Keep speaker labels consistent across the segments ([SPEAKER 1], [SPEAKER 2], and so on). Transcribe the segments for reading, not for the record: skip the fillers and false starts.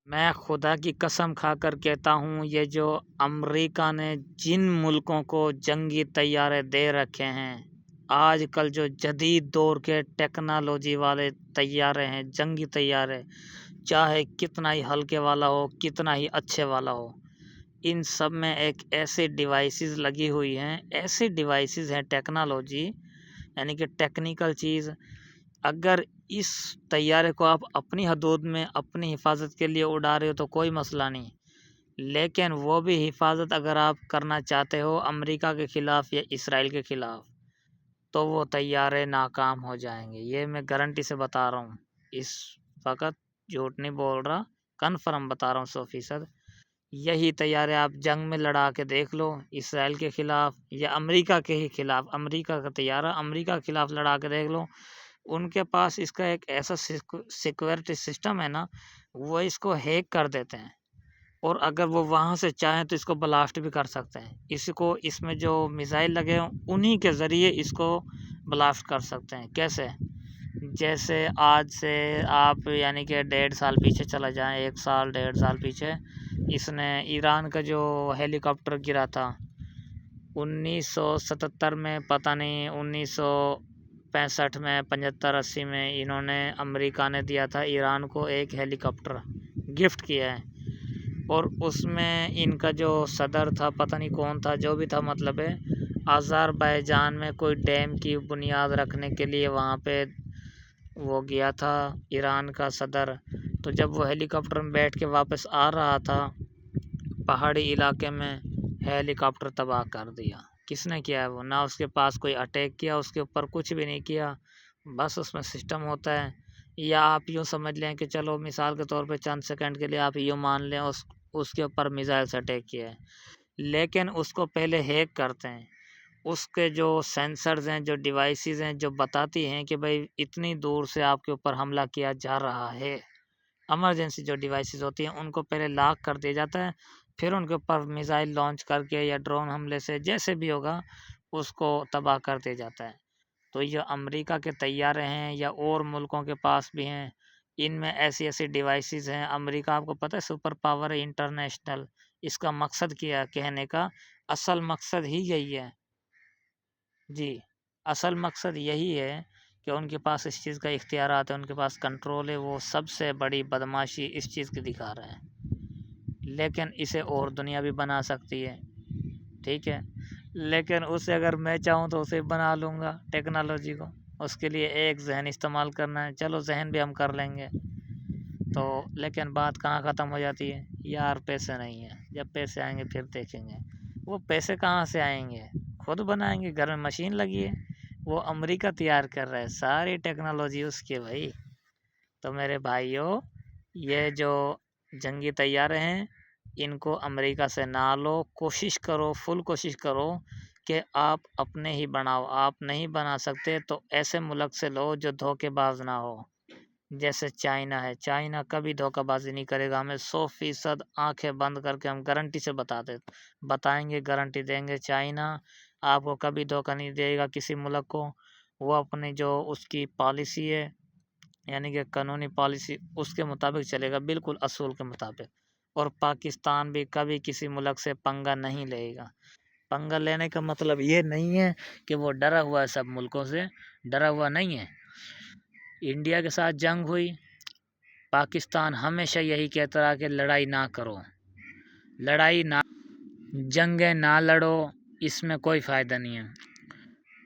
[SPEAKER 1] میں خدا کی قسم کھا کر کہتا ہوں، یہ جو امریکہ نے جن ملکوں کو جنگی طیارے دے رکھے ہیں، آج کل جو جدید دور کے ٹیکنالوجی والے طیارے ہیں، جنگی طیارے، چاہے کتنا ہی ہلکے والا ہو، کتنا ہی اچھے والا ہو، ان سب میں ایک ایسے ڈیوائسز لگی ہوئی ہیں، ایسے ڈیوائسز ہیں، ٹیکنالوجی یعنی کہ ٹیکنیکل چیز. اگر اس طیارے کو آپ اپنی حدود میں اپنی حفاظت کے لیے اڑا رہے ہو تو کوئی مسئلہ نہیں، لیکن وہ بھی حفاظت اگر آپ کرنا چاہتے ہو امریکہ کے خلاف یا اسرائیل کے خلاف، تو وہ طیارے ناکام ہو جائیں گے. یہ میں گارنٹی سے بتا رہا ہوں، اس وقت جھوٹ نہیں بول رہا، کنفرم بتا رہا ہوں 100%. یہی طیارے آپ جنگ میں لڑا کے دیکھ لو، اسرائیل کے خلاف یا امریکہ کے ہی خلاف، امریکہ کا طیارہ امریکہ کے خلاف لڑا کے دیکھ لو، ان کے پاس اس کا ایک ایسا سیکورٹی سسٹم ہے نا، وہ اس کو ہیک کر دیتے ہیں، اور اگر وہ وہاں سے چاہیں تو اس کو بلاسٹ بھی کر سکتے ہیں. اس میں جو میزائل لگے ہیں انہی کے ذریعے اس کو بلاسٹ کر سکتے ہیں. کیسے؟ جیسے آج سے آپ یعنی کہ 1.5 سال پیچھے چلا جائیں، 1 سال 1.5 سال پیچھے، اس نے ایران کا جو ہیلی کاپٹر گرا تھا 1977 میں، پتہ نہیں 1965 میں، 75 80 میں، انہوں نے امریکہ نے دیا تھا ایران کو ایک ہیلی کاپٹر گفٹ کیا ہے، اور اس میں ان کا جو صدر تھا، پتہ نہیں کون تھا، جو بھی تھا، مطلب ہے آذربائیجان میں کوئی ڈیم کی بنیاد رکھنے کے لیے وہاں پہ وہ گیا تھا ایران کا صدر. تو جب وہ ہیلی کاپٹر میں بیٹھ کے واپس آ رہا تھا، پہاڑی علاقے میں ہیلی کاپٹر تباہ کر دیا. کس نے کیا ہے؟ وہ نہ اس کے پاس کوئی اٹیک کیا، اس کے اوپر کچھ بھی نہیں کیا، بس اس میں سسٹم ہوتا ہے. یا آپ یوں سمجھ لیں کہ چلو مثال کے طور پہ چند سیکنڈ کے لیے آپ یوں مان لیں اس کے اوپر میزائل سے اٹیک کیا ہے، لیکن اس کو پہلے ہیک کرتے ہیں. اس کے جو سینسرز ہیں، جو ڈیوائسز ہیں، جو بتاتی ہیں کہ بھئی اتنی دور سے آپ کے اوپر حملہ کیا جا رہا ہے، ایمرجنسی جو ڈیوائسز ہوتی ہیں ان کو پہلے لاک کر دیا جاتا ہے، پھر ان کے اوپر میزائل لانچ کر کے یا ڈرون حملے سے جیسے بھی ہوگا اس کو تباہ کر دیا جاتا ہے. تو یہ امریکہ کے طیارے ہیں یا اور ملکوں کے پاس بھی ہیں، ان میں ایسی ایسی ڈیوائسز ہیں. امریکہ آپ کو پتہ ہے سپر پاور ہے، انٹرنیشنل. اس کا مقصد کیا ہے کہنے کا؟ اصل مقصد ہی یہی ہے جی، اصل مقصد یہی ہے کہ ان کے پاس اس چیز کا اختیارات ہے، ان کے پاس کنٹرول ہے. وہ سب سے بڑی بدماشی اس چیز کی دکھا رہے ہیں، لیکن اسے اور دنیا بھی بنا سکتی ہے، ٹھیک ہے، لیکن اسے اگر میں چاہوں تو اسے بنا لوں گا ٹیکنالوجی کو. اس کے لیے ایک ذہن استعمال کرنا ہے، چلو ذہن بھی ہم کر لیں گے تو، لیکن بات کہاں ختم ہو جاتی ہے؟ یار پیسے نہیں ہیں، جب پیسے آئیں گے پھر دیکھیں گے. وہ پیسے کہاں سے آئیں گے؟ خود بنائیں گے، گھر میں مشین لگی ہے، وہ امریکہ تیار کر رہا ہے، ساری ٹیکنالوجی اس کی بھائی. تو میرے بھائیوں، یہ جو جنگی طیارے ہیں ان کو امریکہ سے نہ لو، کوشش کرو، فل کوشش کرو کہ آپ اپنے ہی بناؤ. آپ نہیں بنا سکتے تو ایسے ملک سے لو جو دھوکے باز نہ ہو، جیسے چائنا ہے. چائنا کبھی دھوکہ بازی نہیں کرے گا، ہمیں 100% آنکھیں بند کر کے ہم گارنٹی سے بتائیں گے، گارنٹی دیں گے. چائنا آپ کو کبھی دھوکہ نہیں دے گا کسی ملک کو. وہ اپنی جو اس کی پالیسی ہے یعنی کہ قانونی پالیسی، اس کے مطابق چلے گا، بالکل اصول کے مطابق. اور پاکستان بھی کبھی کسی ملک سے پنگا نہیں لے گا. پنگا لینے کا مطلب یہ نہیں ہے کہ وہ ڈرا ہوا ہے، سب ملکوں سے ڈرا ہوا نہیں ہے. انڈیا کے ساتھ جنگ ہوئی، پاکستان ہمیشہ یہی کہتا رہا کہ لڑائی نہ کرو، جنگیں نہ لڑو، اس میں کوئی فائدہ نہیں ہے.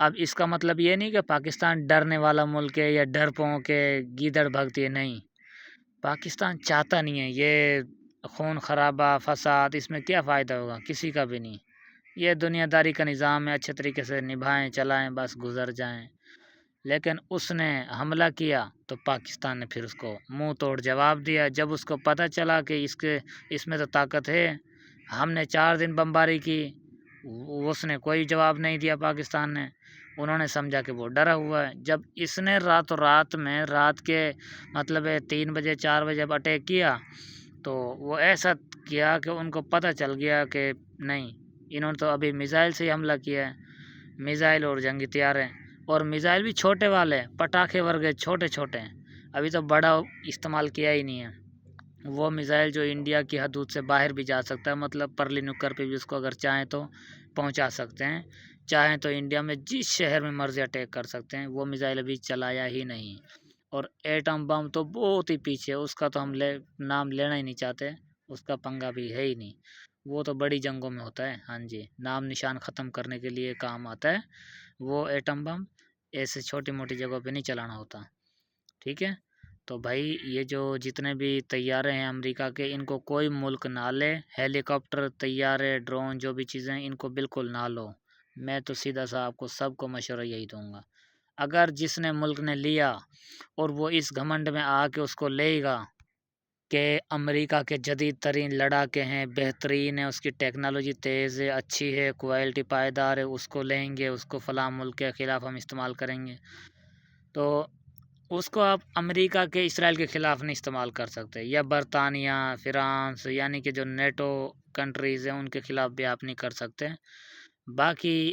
[SPEAKER 1] اب اس کا مطلب یہ نہیں کہ پاکستان ڈرنے والا ملک ہے یا ڈر پوں کے گیدڑ بھگتی ہے، نہیں. پاکستان چاہتا نہیں ہے یہ خون خرابہ، فساد، اس میں کیا فائدہ ہوگا؟ کسی کا بھی نہیں. یہ دنیا داری کا نظام ہے، اچھے طریقے سے نبھائیں، چلائیں، بس گزر جائیں. لیکن اس نے حملہ کیا تو پاکستان نے پھر اس کو منہ توڑ جواب دیا. جب اس کو پتہ چلا کہ اس میں تو طاقت ہے، ہم نے 4 دن بمباری کی، اس نے کوئی جواب نہیں دیا پاکستان نے. انہوں نے سمجھا کہ وہ ڈرا ہوا ہے. جب اس نے رات کے مطلب 3 بجے 4 بجے جب اٹیک کیا تو وہ ایسا کیا کہ ان کو پتہ چل گیا کہ نہیں، انہوں نے تو ابھی میزائل سے ہی حملہ کیا ہے، میزائل اور جنگی طیارے، اور میزائل بھی چھوٹے والے، پٹاخے ورگے چھوٹے چھوٹے ہیں، ابھی تو بڑا استعمال کیا ہی نہیں ہے. وہ میزائل جو انڈیا کی حدود سے باہر بھی جا سکتا ہے، مطلب پرلی نکر پہ بھی اس کو اگر چاہیں تو پہنچا سکتے ہیں، چاہیں تو انڈیا میں جس شہر میں مرضی اٹیک کر سکتے ہیں۔ وہ میزائل ابھی چلایا ہی نہیں، اور ایٹم بم تو بہت ہی پیچھے، اس کا تو ہم نام لینا ہی نہیں چاہتے، اس کا پنگا بھی ہے ہی نہیں، وہ تو بڑی جنگوں میں ہوتا ہے۔ ہاں جی، نام نشان ختم کرنے کے لیے کام آتا ہے وہ ایٹم بم، ایسے چھوٹی موٹی جگہوں پہ نہیں چلانا ہوتا، ٹھیک ہے۔ تو بھائی یہ جو جتنے بھی طیارے ہیں امریکہ کے، ان کو کوئی ملک نہ لے، ہیلی کاپٹر، طیارے، ڈرون، جو بھی چیزیں ہیں ان کو بالکل نہ لو۔ میں تو سیدھا سا آپ کو سب کو مشورہ یہی دوں گا، اگر جس نے ملک نے لیا اور وہ اس گھمنڈ میں آ کے اس کو لے گا کہ امریکہ کے جدید ترین لڑاکے ہیں، بہترین ہے، اس کی ٹیکنالوجی تیز ہے، اچھی ہے، کوالٹی پائیدار ہے، اس کو لیں گے، اس کو فلاں ملک کے خلاف ہم استعمال کریں گے، تو اس کو آپ امریکہ کے اسرائیل کے خلاف نہیں استعمال کر سکتے، یا برطانیہ، فرانس، یعنی کہ جو نیٹو کنٹریز ہیں ان کے خلاف بھی آپ نہیں کر سکتے۔ باقی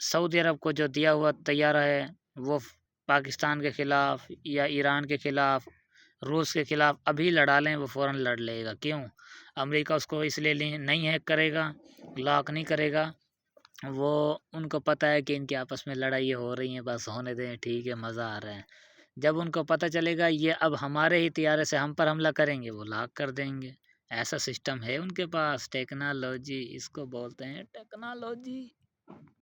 [SPEAKER 1] سعودی عرب کو جو دیا ہوا طیارہ ہے وہ پاکستان کے خلاف یا ایران کے خلاف، روس کے خلاف ابھی لڑا لیں، وہ فوراً لڑ لے گا۔ کیوں؟ امریکہ اس کو اس لیے نہیں ہیک کرے گا، لاک نہیں کرے گا، وہ ان کو پتہ ہے کہ ان کی آپس میں لڑائی ہو رہی ہیں، بس ہونے دیں، ٹھیک ہے، مزہ آ رہا ہے۔ جب ان کو پتہ چلے گا یہ اب ہمارے ہی طیارے سے ہم پر حملہ کریں گے، وہ لاک کر دیں گے۔ ایسا سسٹم ہے ان کے پاس، ٹیکنالوجی اس کو بولتے ہیں، ٹیکنالوجی۔